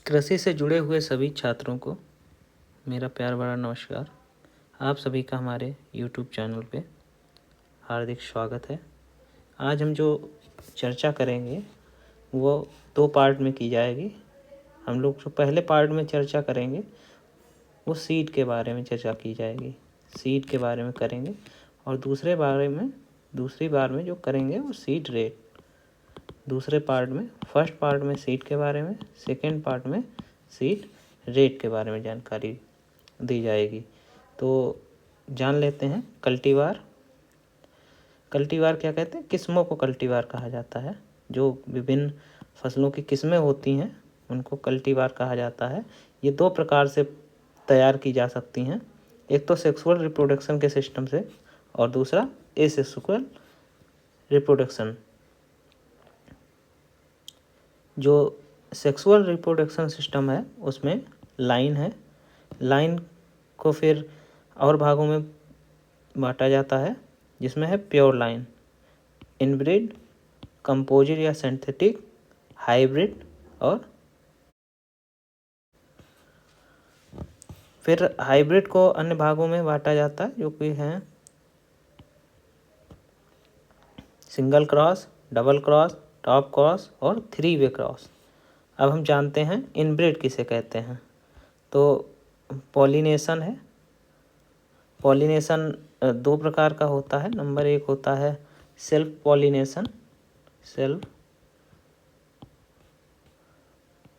कृषि से जुड़े हुए सभी छात्रों को मेरा प्यार भरा नमस्कार। आप सभी का हमारे यूट्यूब चैनल पे हार्दिक स्वागत है। आज हम जो चर्चा करेंगे वो 2 पार्ट में की जाएगी। हम लोग जो पहले पार्ट में चर्चा करेंगे वो सीड के बारे में चर्चा की जाएगी, सीड के बारे में करेंगे। और दूसरी बार में जो करेंगे वो सीड रेट। दूसरे पार्ट में, फर्स्ट पार्ट में सीड के बारे में, सेकेंड पार्ट में सीड रेट के बारे में जानकारी दी जाएगी। तो जान लेते हैं कल्टीवार। कल्टीवार क्या कहते हैं? किस्मों को कल्टीवार कहा जाता है। जो विभिन्न फसलों की किस्में होती हैं उनको कल्टीवार कहा जाता है। ये 2 प्रकार से तैयार की जा सकती हैं। एक तो सेक्सुअल रिप्रोडक्शन के सिस्टम से और दूसरा एसेक्सुअल रिप्रोडक्शन। जो सेक्सुअल रिप्रोडक्शन सिस्टम है उसमें लाइन है। लाइन को फिर और भागों में बांटा जाता है जिसमें है प्योर लाइन, इनब्रीड, कंपोजिट या सिंथेटिक, हाइब्रिड और फिर हाइब्रिड को अन्य भागों में बांटा जाता है जो कि हैं single cross, double cross, top cross और 3 वे क्रॉस। अब हम जानते हैं इनब्रीड किसे कहते हैं। तो पॉलिनेशन है। पॉलिनेशन 2 प्रकार का होता है। नंबर 1 होता है सेल्फ पॉलिनेशन, सेल्फ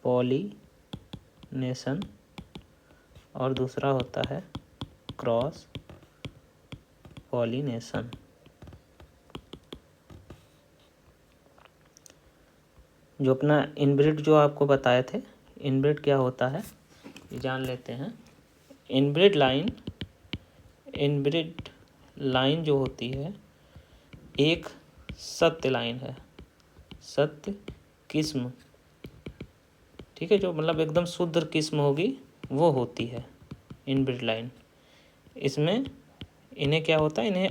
पॉलिनेशन, और दूसरा होता है क्रॉस पॉलिनेशन। जो अपना इनब्रीड जो आपको बताए थे, इनब्रीड क्या होता है ये जान लेते हैं। इनब्रीड लाइन जो होती है एक सत्य लाइन है, सत्य किस्म, ठीक है, जो मतलब एकदम शुद्ध किस्म होगी वो होती है इनब्रीड लाइन। इसमें इन्हें क्या होता है, इन्हें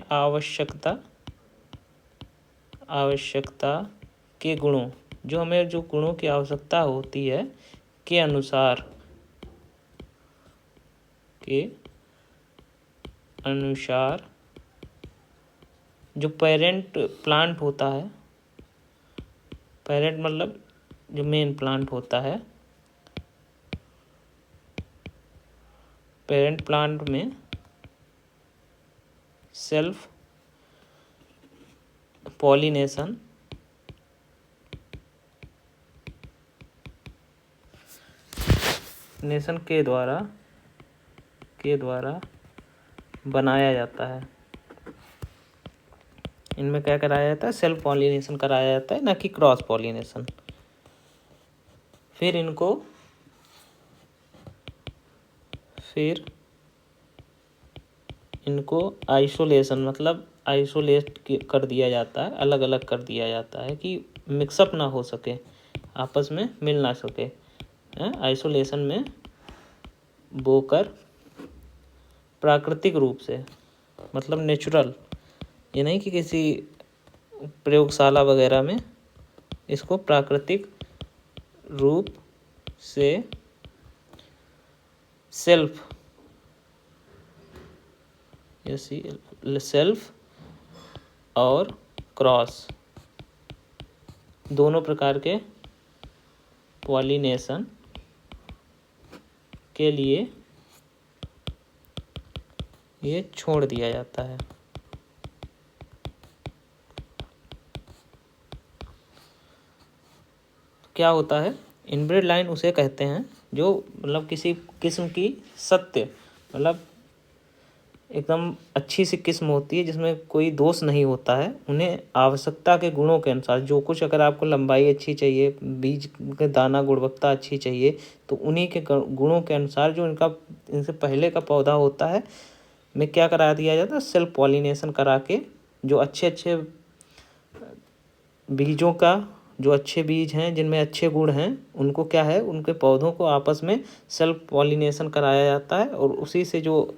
आवश्यकता के गुणों, जो हमें जो गुणों की आवश्यकता होती है के अनुसार जो पेरेंट प्लांट होता है, पेरेंट मतलब जो मेन प्लांट होता है, पेरेंट प्लांट में सेल्फ पॉलिनेशन के द्वारा बनाया जाता है। इनमें क्या कराया जाता है? सेल्फ पॉलिनेशन कराया जाता है, ना कि क्रॉस पॉलिनेशन। फिर इनको आइसोलेशन मतलब आइसोलेट कर दिया जाता है, अलग अलग कर दिया जाता है कि मिक्सअप ना हो सके, आपस में मिल ना सके। आइसोलेशन में बोकर प्राकृतिक रूप से, मतलब नेचुरल, ये नहीं कि किसी प्रयोगशाला वगैरह में, इसको प्राकृतिक रूप से सेल्फ और क्रॉस दोनों प्रकार के पॉलिनेशन के लिए ये छोड़ दिया जाता है। क्या होता है? इनब्रीड लाइन उसे कहते हैं जो मतलब किसी किस्म की सत्य, मतलब एकदम अच्छी सी किस्म होती है जिसमें कोई दोष नहीं होता है। उन्हें आवश्यकता के गुणों के अनुसार, जो कुछ अगर आपको लंबाई अच्छी चाहिए, बीज का दाना गुणवत्ता अच्छी चाहिए, तो उन्हीं के गुणों के अनुसार जो इनसे पहले का पौधा होता है में क्या करा दिया जाता है? सेल्फ पॉलिनेशन करा के जो अच्छे बीजों का, जो अच्छे बीज हैं जिनमें अच्छे गुण हैं, उनको क्या है, उनके पौधों को आपस में सेल्फ पॉलिनेशन कराया जाता है और उसी से जो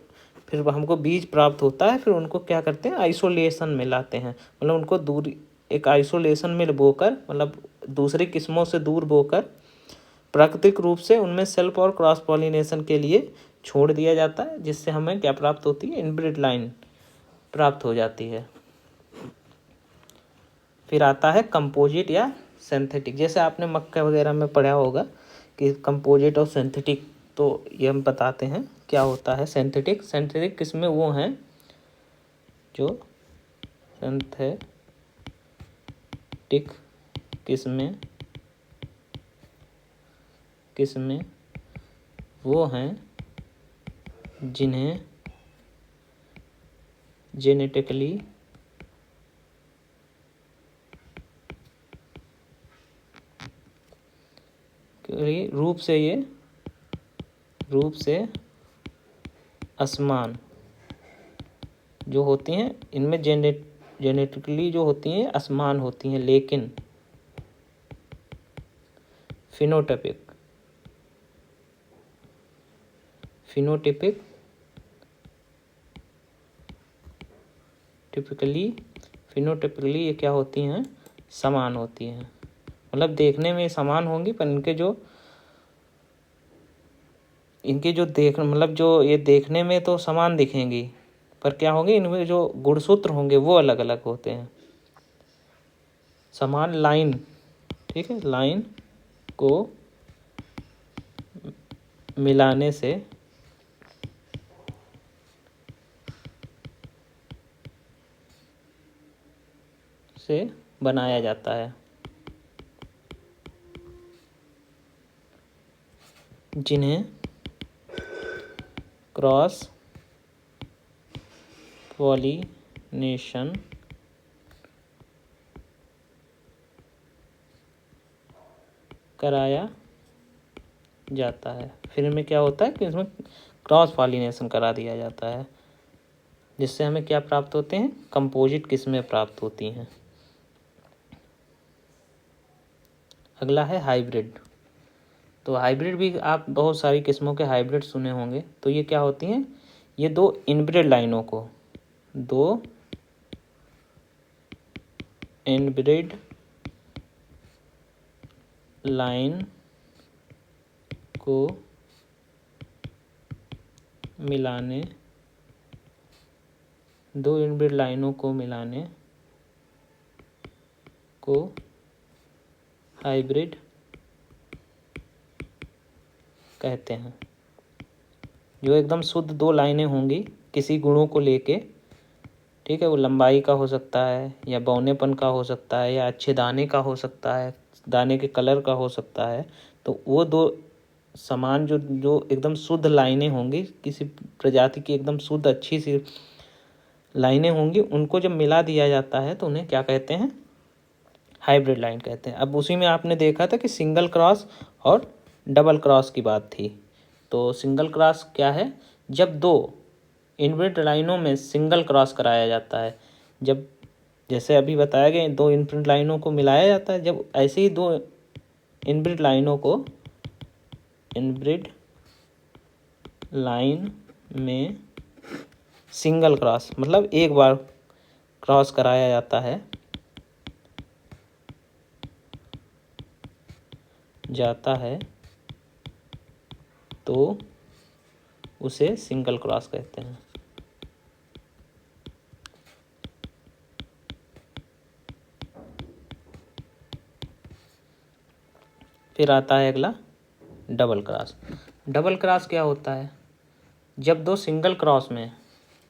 फिर हमको बीज प्राप्त होता है, फिर उनको क्या करते हैं, आइसोलेशन में लाते हैं। मतलब उनको दूर एक आइसोलेशन में बोकर, मतलब दूसरी किस्मों से दूर बोकर प्राकृतिक रूप से उनमें सेल्फ और क्रॉस पॉलिनेशन के लिए छोड़ दिया जाता है, जिससे हमें क्या प्राप्त होती है, इनब्रिड लाइन प्राप्त हो जाती है। फिर आता है कंपोजिट या सिंथेटिक। जैसे आपने मक्का वगैरह में पढ़ा होगा कि कंपोजिट और सिंथेटिक, तो ये हम बताते हैं क्या होता है सिंथेटिक। सिंथेटिक किस्में वो हैं जो सिंथेटिक किस्में वो हैं जिन्हें जेनेटिकली रूप से असमान जो होती हैं, इनमें जेनेटिकली जो होती हैं असमान होती हैं, लेकिन फिनोटिपिकली ये क्या होती हैं, समान होती हैं। मतलब देखने में समान होंगी, पर इनके जो मतलब जो ये देखने में तो समान दिखेंगी, पर क्या होंगे, इनमें जो गुणसूत्र होंगे वो अलग अलग होते हैं। समान लाइन, ठीक है, लाइन को मिलाने से बनाया जाता है, जिन्हें क्रॉस पॉलिनेशन कराया जाता है। फिर इनमें क्या होता है कि इसमें क्रॉस पॉलिनेशन करा दिया जाता है, जिससे हमें क्या प्राप्त होते हैं, कंपोजिट किस्में प्राप्त होती हैं। अगला है हाइब्रिड। तो हाइब्रिड भी आप बहुत सारी किस्मों के हाइब्रिड सुने होंगे। तो ये क्या होती हैं, ये दो इनब्रिड लाइनों को मिलाने को हाइब्रिड कहते हैं। जो एकदम शुद्ध दो लाइनें होंगी किसी गुणों को लेके, ठीक है, वो लंबाई का हो सकता है, या बौनेपन का हो सकता है, या अच्छे दाने का हो सकता है, दाने के कलर का हो सकता है। तो वो दो समान जो एकदम शुद्ध लाइनें होंगी, किसी प्रजाति की एकदम शुद्ध अच्छी सी लाइनें होंगी, उनको जब मिला दिया जाता है तो उन्हें क्या कहते हैं, हाइब्रिड लाइन कहते हैं। अब उसी में आपने देखा था कि सिंगल क्रॉस और डबल क्रॉस की बात थी। तो सिंगल क्रॉस क्या है, जब दो इनब्रिड लाइनों में सिंगल क्रॉस कराया जाता है। जब जैसे अभी बताया गया, दो इनब्रिड लाइनों को मिलाया जाता है। जब ऐसे ही दो इनब्रिड लाइन में सिंगल क्रॉस मतलब एक बार क्रॉस कराया जाता है तो उसे सिंगल क्रॉस कहते हैं। फिर आता है अगला डबल क्रॉस। डबल क्रॉस क्या होता है, जब दो सिंगल क्रॉस में,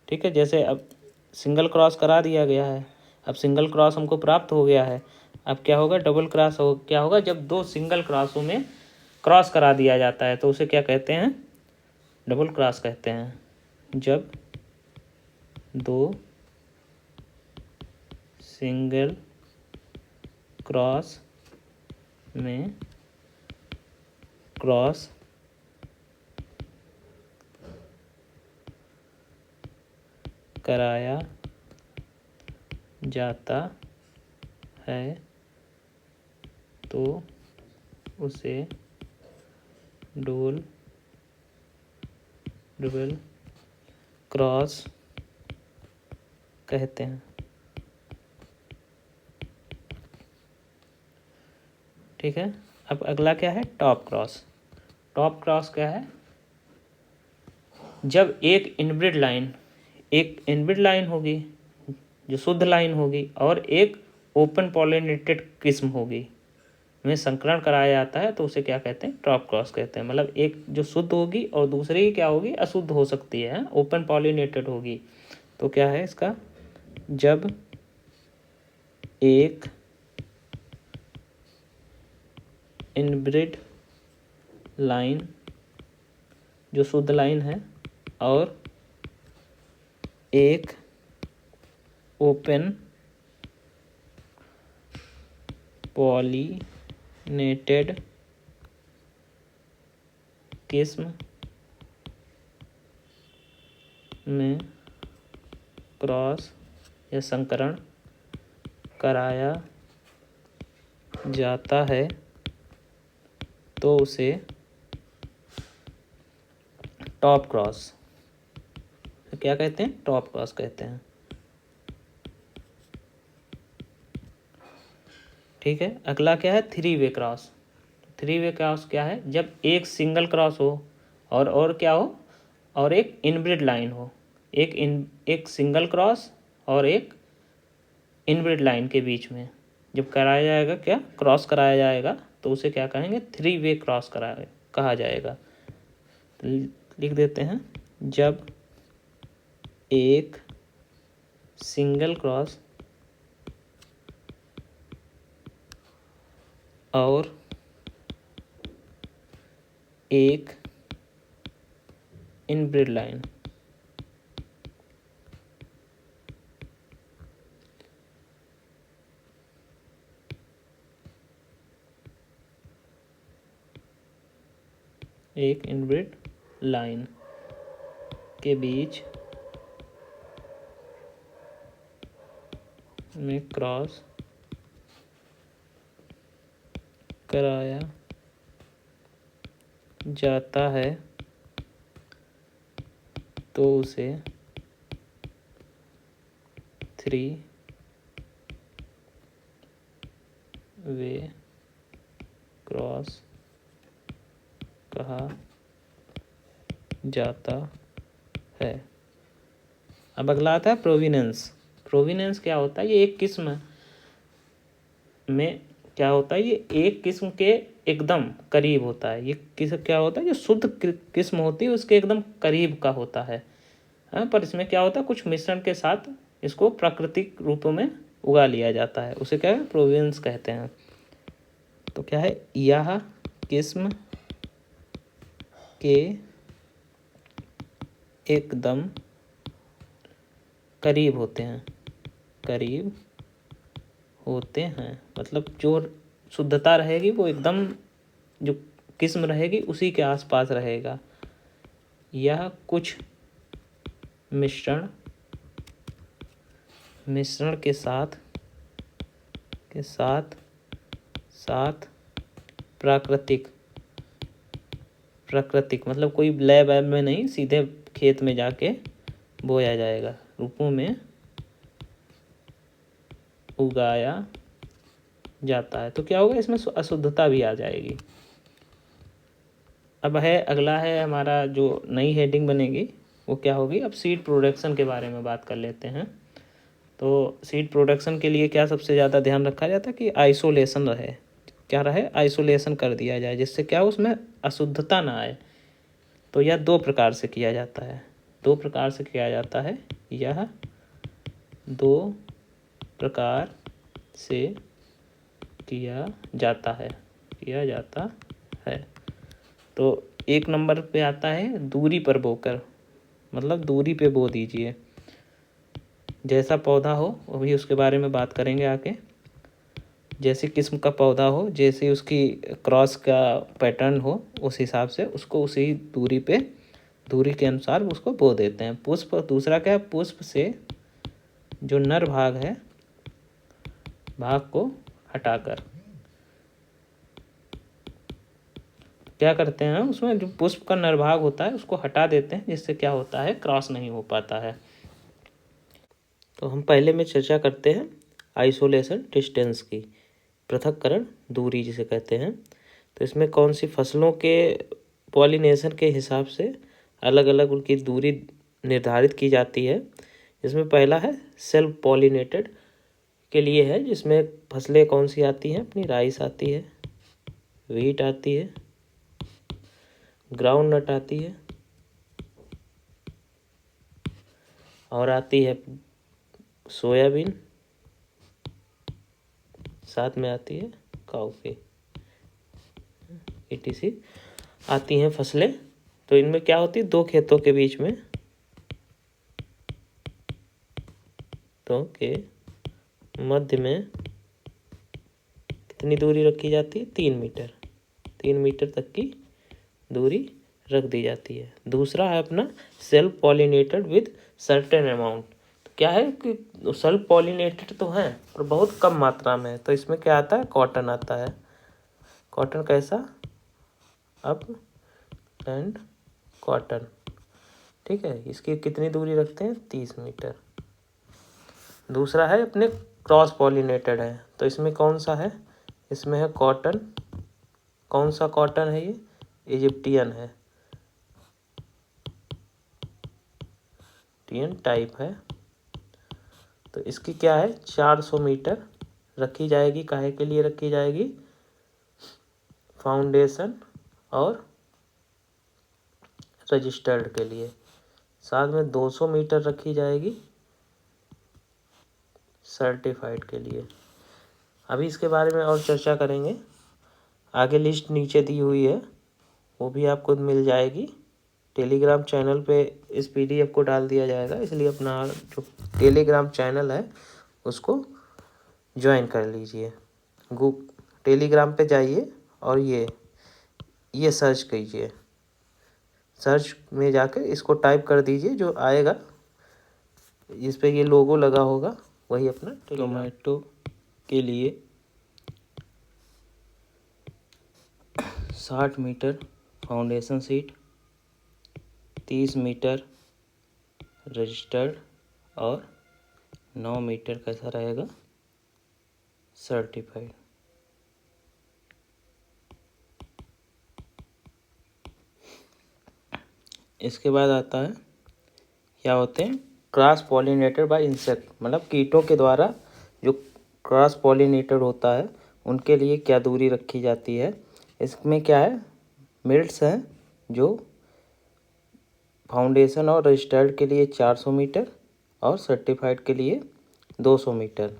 ठीक है, जैसे अब सिंगल क्रॉस करा दिया गया है, अब सिंगल क्रॉस हमको प्राप्त हो गया है। अब क्या होगा, डबल क्रॉस क्या होगा, जब दो सिंगल क्रॉसों में क्रॉस करा दिया जाता है तो उसे क्या कहते हैं, डबल क्रॉस कहते हैं। जब दो सिंगल क्रॉस में क्रॉस कराया जाता है तो उसे डबल क्रॉस कहते हैं। ठीक है। अब अगला क्या है, टॉप क्रॉस। टॉप क्रॉस क्या है, जब एक इनब्रिड लाइन होगी जो शुद्ध लाइन होगी और एक ओपन पॉलिनेटेड किस्म होगी में संकरण कराया जाता है तो उसे क्या कहते हैं, टॉप क्रॉस कहते हैं। मतलब एक जो शुद्ध होगी और दूसरी क्या होगी, अशुद्ध हो सकती है, ओपन पॉलिनेटेड होगी। तो क्या है इसका, जब एक इनब्रिड लाइन जो शुद्ध लाइन है और एक ओपन पॉलिनेटेड किस्म में क्रॉस या संकरण कराया जाता है तो उसे टॉप क्रॉस क्या कहते हैं, टॉप क्रॉस कहते हैं। ठीक है, अगला क्या है, three way cross. Three way cross क्या है, जब एक सिंगल क्रॉस हो और क्या हो, और एक इनब्रिड लाइन हो। एक सिंगल क्रॉस और एक इनब्रिड लाइन के बीच में जब कराया जाएगा, क्या क्रॉस कराया जाएगा तो उसे क्या कहेंगे, थ्री वे क्रॉस कहा जाएगा। तो लिख देते हैं, जब एक सिंगल क्रॉस और एक इनब्रिड लाइन एक इनब्रिड लाइन के बीच में क्रॉस कराया जाता है तो उसे थ्री वे क्रॉस कहा जाता है। अब अगला आता है प्रोविनेंस। प्रोविनेंस क्या होता है, ये एक किस्म में क्या होता है, ये एक किस्म के एकदम करीब होता है। ये किस्म क्या होता है, जो शुद्ध किस्म होती है उसके एकदम करीब का होता है। हाँ, पर इसमें क्या होता है, कुछ मिश्रण के साथ इसको प्राकृतिक रूपों में उगा लिया जाता है, उसे क्या है, प्रोविनेंस कहते हैं। तो क्या है, यह किस्म के एकदम करीब होते हैं, करीब होते हैं मतलब जो शुद्धता रहेगी वो एकदम जो किस्म रहेगी उसी के आसपास रहेगा। यह कुछ मिश्रण के साथ साथ प्राकृतिक मतलब कोई लैब वैब में नहीं, सीधे खेत में जाके बोया जाएगा, रूपों में उगाया जाता है। तो क्या होगा, इसमें अशुद्धता भी आ जाएगी। अब अगला है हमारा जो नई हेडिंग बनेगी वो क्या होगी, अब सीड प्रोडक्शन के बारे में बात कर लेते हैं। तो सीड प्रोडक्शन के लिए क्या सबसे ज़्यादा ध्यान रखा जाता है कि आइसोलेशन रहे, क्या रहे, आइसोलेशन कर दिया जाए, जिससे क्या उसमें अशुद्धता ना आए। तो यह दो प्रकार से किया जाता है, यह दो प्रकार से किया जाता है। तो एक नंबर पे आता है दूरी पर बोकर, मतलब दूरी पे बो दीजिए, जैसा पौधा हो अभी उसके बारे में बात करेंगे आगे। जैसी किस्म का पौधा हो, जैसे उसकी क्रॉस का पैटर्न हो, उस हिसाब से उसको उसी दूरी के अनुसार उसको बो देते हैं। पुष्प, दूसरा क्या है, पुष्प से जो नर भाग को हटाकर क्या करते हैं, उसमें जो पुष्प का नरभाग होता है उसको हटा देते हैं, जिससे क्या होता है, क्रॉस नहीं हो पाता है। तो हम पहले में चर्चा करते हैं आइसोलेशन डिस्टेंस की, पृथक्करण दूरी जिसे कहते हैं। तो इसमें कौन सी फसलों के पॉलिनेशन के हिसाब से अलग अलग उनकी दूरी निर्धारित की जाती है। इसमें पहला है सेल्फ पॉलिनेटेड के लिए है, जिसमें फसलें कौन सी आती हैं अपनी, राइस आती है, व्हीट आती है, ग्राउंड नट आती है और आती है सोयाबीन, साथ में आती है कॉफी, etc आती हैं फसलें। तो इनमें क्या होती है, दो खेतों के बीच में तो के मध्य में कितनी दूरी रखी जाती है, 3 मीटर, 3 मीटर तक की दूरी रख दी जाती है। दूसरा है अपना self pollinated with certain amount. तो क्या है कि सेल्फ पॉलिनेटेड तो हैं पर बहुत कम मात्रा में है। तो इसमें क्या आता है, कॉटन आता है। कॉटन कैसा, अप एंड कॉटन, ठीक है। इसकी कितनी दूरी रखते हैं, 30 मीटर। दूसरा है अपने क्रॉस पॉलिनेटेड है। तो इसमें कौन सा है, इसमें है कॉटन। कौन सा कॉटन है, ये इजिप्टियन है, इजिप्टियन टाइप है। तो इसकी क्या है, 400 मीटर रखी जाएगी। काहे के लिए रखी जाएगी, फाउंडेशन और रजिस्टर्ड के लिए। साथ में 200 मीटर रखी जाएगी सर्टिफाइड के लिए। अभी इसके बारे में और चर्चा करेंगे, आगे लिस्ट नीचे दी हुई है, वो भी आपको मिल जाएगी। टेलीग्राम चैनल पे इस PDF को डाल दिया जाएगा, इसलिए अपना जो टेलीग्राम चैनल है उसको ज्वाइन कर लीजिए। टेलीग्राम पे जाइए और ये सर्च कीजिए, सर्च में जाकर इसको टाइप कर दीजिए, जो आएगा इस पे ये लोगो लगा होगा वही अपना टोमेटो के लिए 60 metre foundation seat, 30 metre registered और 9 मीटर कैसा रहेगा, सर्टिफाइड। इसके बाद आता है क्या होते हैं, क्रॉस पॉलिनेटेड बाय इंसेक्ट, मतलब कीटों के द्वारा जो क्रॉस पॉलिनेटेड होता है उनके लिए क्या दूरी रखी जाती है। इसमें क्या है, मिल्ट्स हैं जो फाउंडेशन और रजिस्टर्ड के लिए 400 मीटर और सर्टिफाइड के लिए 200 मीटर।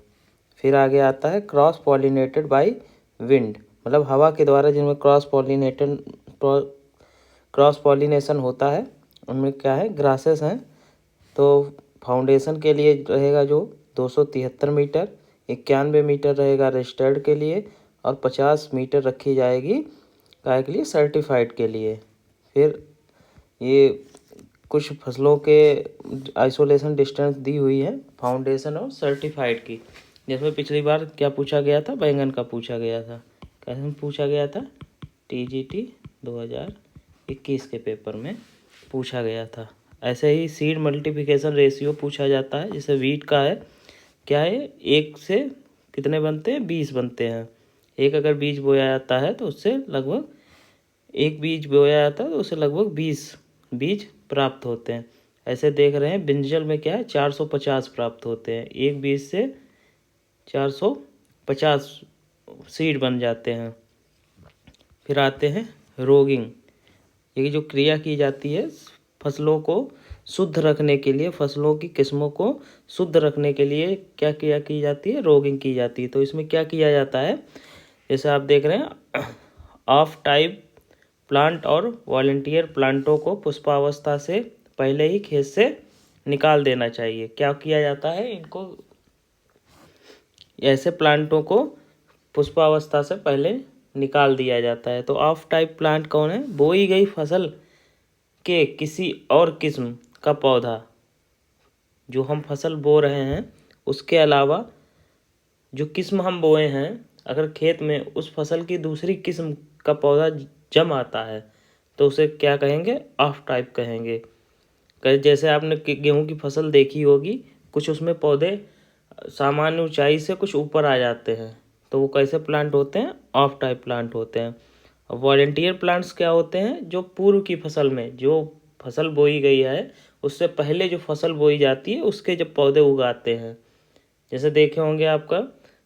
फिर आगे आता है क्रॉस पॉलिनेटेड बाय विंड, मतलब हवा के द्वारा जिनमें क्रॉस पॉलिनेशन होता है उनमें क्या है, ग्रासेस हैं। तो फाउंडेशन के लिए रहेगा जो 273 मीटर, 91 मीटर रहेगा रजिस्टर्ड के लिए और 50 मीटर रखी जाएगी काय के लिए, सर्टिफाइड के लिए। फिर ये कुछ फसलों के आइसोलेशन डिस्टेंस दी हुई है फाउंडेशन और सर्टिफाइड की। जिसमें पिछली बार क्या पूछा गया था, बैंगन का पूछा गया था। कैसे पूछा गया था, TGT 2021 के पेपर में पूछा गया था। ऐसे ही सीड मल्टीप्लिकेशन रेशियो पूछा जाता है। जैसे वीट का है, क्या है, 1 से कितने बनते हैं, 20 बनते हैं। एक अगर बीज बोया जाता है तो उससे लगभग 1 बीज बोया जाता है तो उससे लगभग 20 बीज प्राप्त होते हैं। ऐसे देख रहे हैं ब्रिंजल में क्या है, 450 प्राप्त होते हैं। एक बीज से 450 सीड बन जाते हैं। फिर आते हैं रोगिंग, ये जो क्रिया की जाती है फसलों को शुद्ध रखने के लिए, फसलों की किस्मों को शुद्ध रखने के लिए क्या क्रिया की जाती है, रोगिंग की जाती है। तो इसमें क्या किया जाता है, जैसे आप देख रहे हैं ऑफ टाइप प्लांट और वॉलंटियर प्लांटों को पुष्पावस्था से पहले ही खेत से निकाल देना चाहिए। क्या किया जाता है, इनको ऐसे प्लांटों को पुष्पावस्था से पहले निकाल दिया जाता है। तो ऑफ टाइप प्लांट कौन है, बोई गई फसल के किसी और किस्म का पौधा, जो हम फसल बो रहे हैं उसके अलावा जो किस्म हम बोए हैं, अगर खेत में उस फसल की दूसरी किस्म का पौधा जम आता है तो उसे क्या कहेंगे, ऑफ टाइप कहेंगे। जैसे आपने गेहूं की फसल देखी होगी, कुछ उसमें पौधे सामान्य ऊंचाई से कुछ ऊपर आ जाते हैं, तो वो कैसे प्लांट होते हैं, ऑफ टाइप प्लांट होते हैं। वॉलंटियर प्लांट्स क्या होते हैं, जो पूर्व की फसल में जो फसल बोई गई है उससे पहले जो फसल बोई जाती है उसके जब पौधे उगाते हैं। जैसे देखे होंगे आपका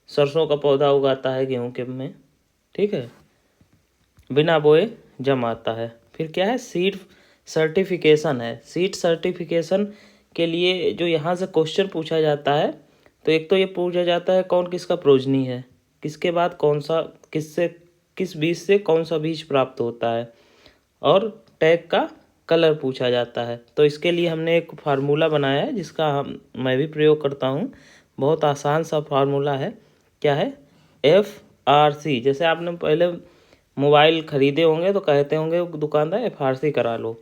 सरसों का पौधा उगाता है गेहूं के में, ठीक है, बिना बोए जम आता है। फिर क्या है, सीड सर्टिफिकेशन है। सीड सर्टिफिकेशन के लिए जो यहाँ से क्वेश्चन पूछा जाता है, तो एक तो ये पूछा जाता है कौन किसका प्रोजनी है, किसके बाद कौन सा किस बीज से कौन सा बीज प्राप्त होता है, और टैग का कलर पूछा जाता है। तो इसके लिए हमने एक फार्मूला बनाया है जिसका मैं भी प्रयोग करता हूँ। बहुत आसान सा फार्मूला है। क्या है, FRC। जैसे आपने पहले मोबाइल ख़रीदे होंगे तो कहते होंगे दुकानदार FRC करा लो,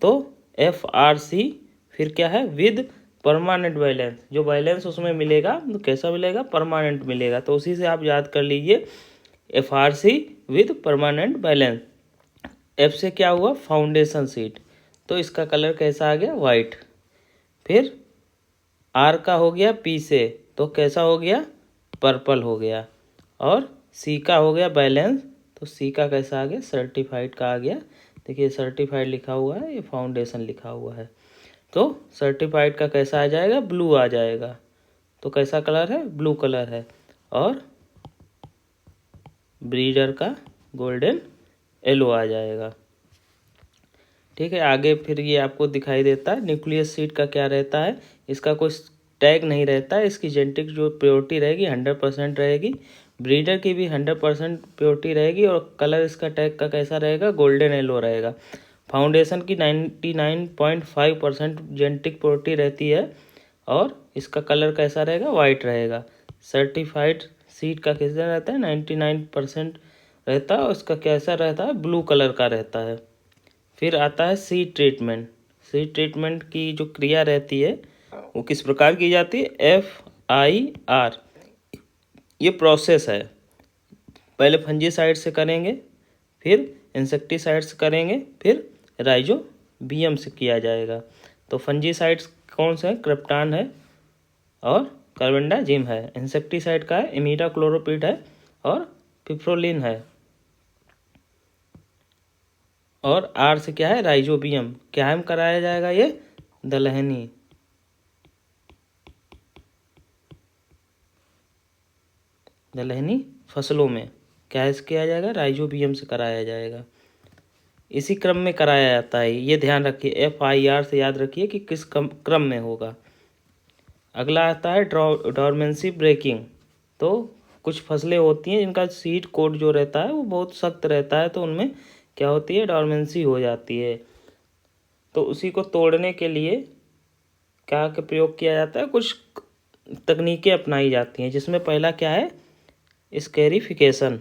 तो FRC फिर क्या है, विद परमानेंट बैलेंस। जो बैलेंस उसमें मिलेगा तो कैसा मिलेगा, परमानेंट मिलेगा। तो उसी से आप याद कर लीजिए FRC with permanent balance. F से क्या हुआ, फाउंडेशन सीड, तो इसका कलर कैसा आ गया, वाइट। फिर R का हो गया P से, तो कैसा हो गया, पर्पल हो गया। और C का हो गया बैलेंस, तो C का कैसा आ गया, सर्टिफाइड का आ गया। देखिए सर्टिफाइड लिखा हुआ है, ये फाउंडेशन लिखा हुआ है। तो सर्टिफाइड का कैसा आ जाएगा, ब्लू आ जाएगा। तो कैसा कलर है, ब्लू कलर है। और ब्रीडर का गोल्डन येलो आ जाएगा। ठीक है, आगे फिर ये आपको दिखाई देता है न्यूक्लियस सीड का क्या रहता है। इसका कोई टैग नहीं रहता है, इसकी जेनेटिक जो प्योरिटी रहेगी 100% रहेगी। ब्रीडर की भी 100% प्योरिटी रहेगी। और कलर इसका टैग का कैसा रहेगा, गोल्डन येलो रहेगा। फाउंडेशन की 99.5% जेनेटिक प्योरिटी रहती है और इसका कलर कैसा रहेगा, वाइट रहेगा। सर्टिफाइड सीड का कैसा रहता है, 99% रहता है और इसका कैसा रहता है, ब्लू कलर का रहता है। फिर आता है सीड ट्रीटमेंट। सीड ट्रीटमेंट की जो क्रिया रहती है वो किस प्रकार की जाती है, FIR। ये प्रोसेस है, पहले फंजीसाइड से करेंगे, फिर इंसेक्टिसाइड से करेंगे, फिर राइजोबियम से किया जाएगा। तो फंजीसाइड्स कौन से हैं, क्रिप्टान है और कार्बेंडाजिम है। इंसेक्टिसाइड का है इमिडाक्लोप्रिड है और पिप्रोलिन है। और R से क्या है, राइजोबियम। क्या में कराया जाएगा, ये दलहनी फसलों में क्या किया जाएगा, राइजोबियम से कराया जाएगा। इसी क्रम में कराया जाता है, ये ध्यान रखिए। FIR से याद रखिए कि किस क्रम में होगा। अगला आता है डॉर्मेंसी ब्रेकिंग। तो कुछ फसलें होती हैं जिनका सीड कोड जो रहता है वो बहुत सख्त रहता है, तो उनमें क्या होती है, डॉर्मेंसी हो जाती है। तो उसी को तोड़ने के लिए क्या का प्रयोग किया जाता है, कुछ तकनीकें अपनाई जाती हैं, जिसमें पहला क्या है, स्कैरिफिकेशन।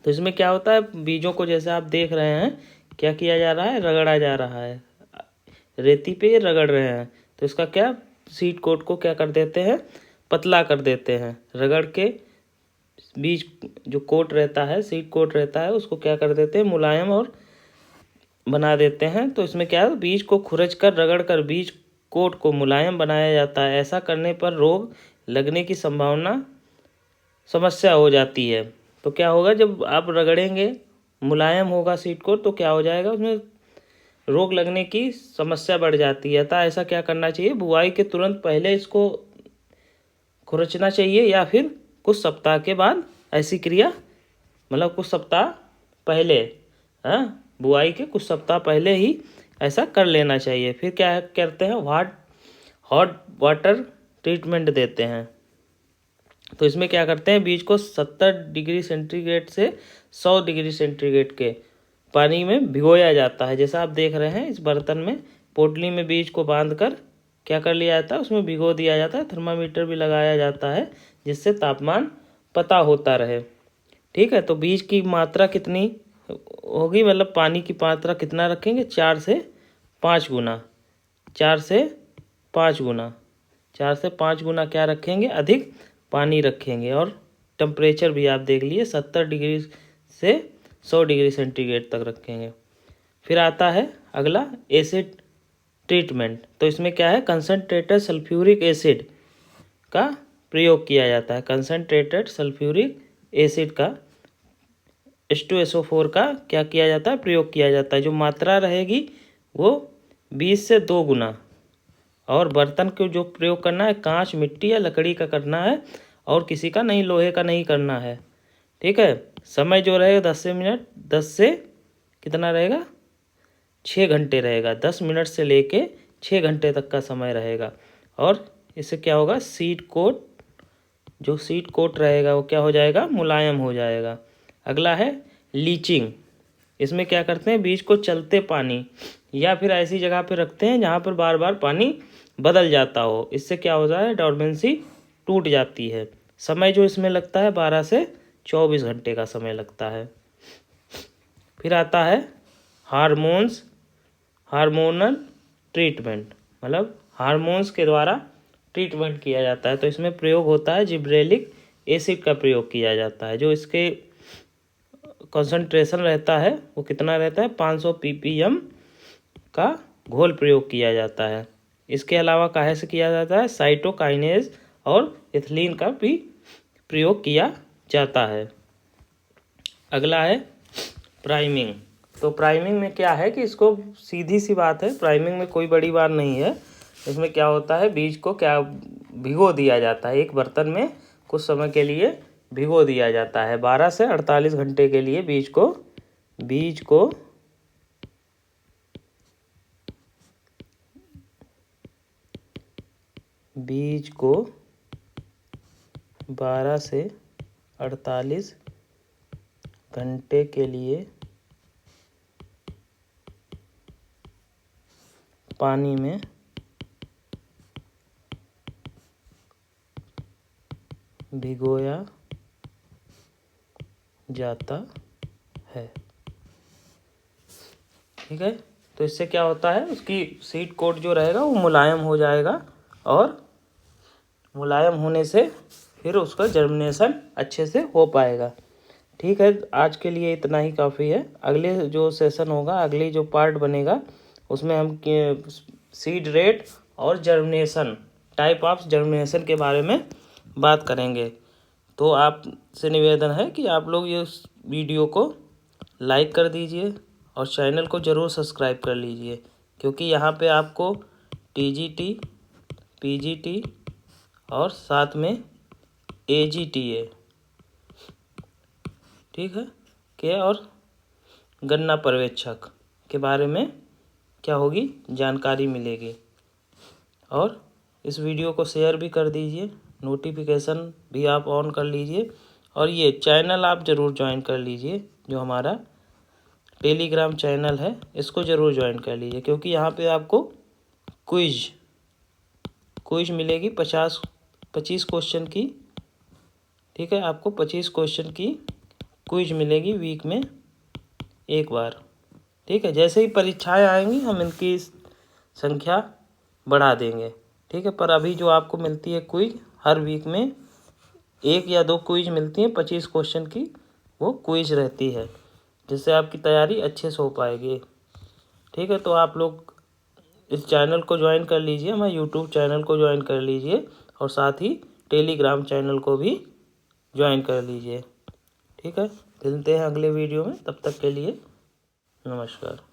तो इसमें क्या होता है, बीजों को जैसे आप देख रहे हैं क्या किया जा रहा है, रगड़ा जा रहा है, रेती पे रगड़ रहे हैं। तो इसका क्या, सीड कोट को क्या कर देते हैं, पतला कर देते हैं। रगड़ के बीज जो कोट रहता है, सीड कोट रहता है, उसको क्या कर देते हैं, मुलायम और बना देते हैं। तो इसमें क्या है, बीज को खुरच कर रगड़ कर बीज कोट को मुलायम बनाया जाता है। ऐसा करने पर रोग लगने की समस्या हो जाती है। तो क्या होगा, जब आप रगड़ेंगे मुलायम होगा सीड कोट, तो क्या हो जाएगा, उसमें रोग लगने की समस्या बढ़ जाती है। अतः ऐसा क्या करना चाहिए, बुआई के तुरंत पहले इसको खुरचना चाहिए या फिर कुछ सप्ताह के बाद ऐसी क्रिया, मतलब कुछ सप्ताह पहले, बुआई के कुछ सप्ताह पहले ही ऐसा कर लेना चाहिए। फिर क्या करते हैं, हॉट वाटर ट्रीटमेंट देते हैं। तो इसमें क्या करते हैं, बीज को 70 डिग्री सेंटीग्रेड से 100 डिग्री सेंटीग्रेड के पानी में भिगोया जाता है। जैसा आप देख रहे हैं, इस बर्तन में पोटली में बीज को बांधकर क्या कर लिया जाता है, उसमें भिगो दिया जाता है। थर्मामीटर भी लगाया जाता है जिससे तापमान पता होता रहे। ठीक है, तो बीज की मात्रा कितनी होगी, मतलब पानी की मात्रा कितना रखेंगे, 4 से 5 गुना। 4 से 5 गुना, 4 से 5 गुना क्या रखेंगे, अधिक पानी रखेंगे। और टेम्परेचर भी आप देख लीजिए, 70 डिग्री से 100 डिग्री सेंटीग्रेड तक रखेंगे। फिर आता है अगला एसिड ट्रीटमेंट। तो इसमें क्या है, कंसनट्रेटेड सल्फ्यूरिक एसिड का प्रयोग किया जाता है। कंसनट्रेटेड सल्फ्यूरिक एसिड का H2SO4 का क्या किया जाता है, प्रयोग किया जाता है। जो मात्रा रहेगी वो 20 से 2 गुना। और बर्तन को जो प्रयोग करना है कांच, मिट्टी या लकड़ी का करना है, और किसी का नहीं, लोहे का नहीं करना है। ठीक है। समय जो रहेगा 10 से कितना रहेगा, 6 घंटे रहेगा। 10 मिनट से लेके 6 घंटे तक का समय रहेगा। और इससे क्या होगा, जो सीट कोट रहेगा वो क्या हो जाएगा, मुलायम हो जाएगा। अगला है लीचिंग। इसमें क्या करते हैं, बीज को चलते पानी या फिर ऐसी जगह पे रखते हैं जहाँ पर बार बार पानी बदल जाता हो। इससे क्या होता है, डॉर्मेंसी टूट जाती है। समय जो इसमें लगता है 12 से 24 घंटे का समय लगता है। फिर आता है हार्मोनल ट्रीटमेंट, मतलब हार्मोन्स के द्वारा ट्रीटमेंट किया जाता है। तो इसमें प्रयोग होता है जिब्रेलिक एसिड का प्रयोग किया जाता है। जो इसके कंसंट्रेशन रहता है वो कितना रहता है, 500 ppm का घोल प्रयोग किया जाता है। इसके अलावा काहे से किया जाता है, साइटोकाइनेज और एथिलीन का भी प्रयोग किया जाता है। अगला है प्राइमिंग। तो प्राइमिंग में क्या है कि इसको सीधी सी बात है, प्राइमिंग में कोई बड़ी बात नहीं है। इसमें क्या होता है, बीज को क्या भिगो दिया जाता है, एक बर्तन में कुछ समय के लिए भिगो दिया जाता है। 12 से 48 घंटे के लिए बीज को 12 से 48 घंटे के लिए पानी में भिगोया जाता है। ठीक है। तो इससे क्या होता है, उसकी सीड कोट जो रहेगा वो मुलायम हो जाएगा, और मुलायम होने से फिर उसका जर्मिनेशन अच्छे से हो पाएगा। ठीक है, आज के लिए इतना ही काफ़ी है। अगले जो सेशन होगा, अगली जो पार्ट बनेगा, उसमें हम सीड रेट और जर्मिनेशन, टाइप ऑफ जर्मिनेशन के बारे में बात करेंगे। तो आपसे निवेदन है कि आप लोग ये वीडियो को लाइक कर दीजिए और चैनल को ज़रूर सब्सक्राइब कर लीजिए, क्योंकि यहाँ पे आपको TGT, PGT और साथ में AGTA, ठीक है, के और गन्ना पर्यवेक्षक के बारे में क्या होगी, जानकारी मिलेगी। और इस वीडियो को शेयर भी कर दीजिए, नोटिफिकेशन भी आप ऑन कर लीजिए, और ये चैनल आप ज़रूर ज्वाइन कर लीजिए। जो हमारा टेलीग्राम चैनल है इसको ज़रूर ज्वाइन कर लीजिए, क्योंकि यहाँ पे आपको क्विज मिलेगी 25 क्वेश्चन की। ठीक है, आपको 25 क्वेश्चन की क्विज मिलेगी वीक में एक बार। ठीक है, जैसे ही परीक्षाएं आएंगी हम इनकी संख्या बढ़ा देंगे। ठीक है, पर अभी जो आपको मिलती है क्विज, हर वीक में 1 या 2 क्विज मिलती हैं 25 क्वेश्चन की, वो क्विज रहती है, जिससे आपकी तैयारी अच्छे से हो पाएगी। ठीक है, तो आप लोग इस चैनल को ज्वाइन कर लीजिए, हमारे यूट्यूब चैनल को ज्वाइन कर लीजिए, और साथ ही टेलीग्राम चैनल को भी ज्वाइन कर लीजिए। ठीक है, मिलते हैं अगले वीडियो में, तब तक के लिए नमस्कार।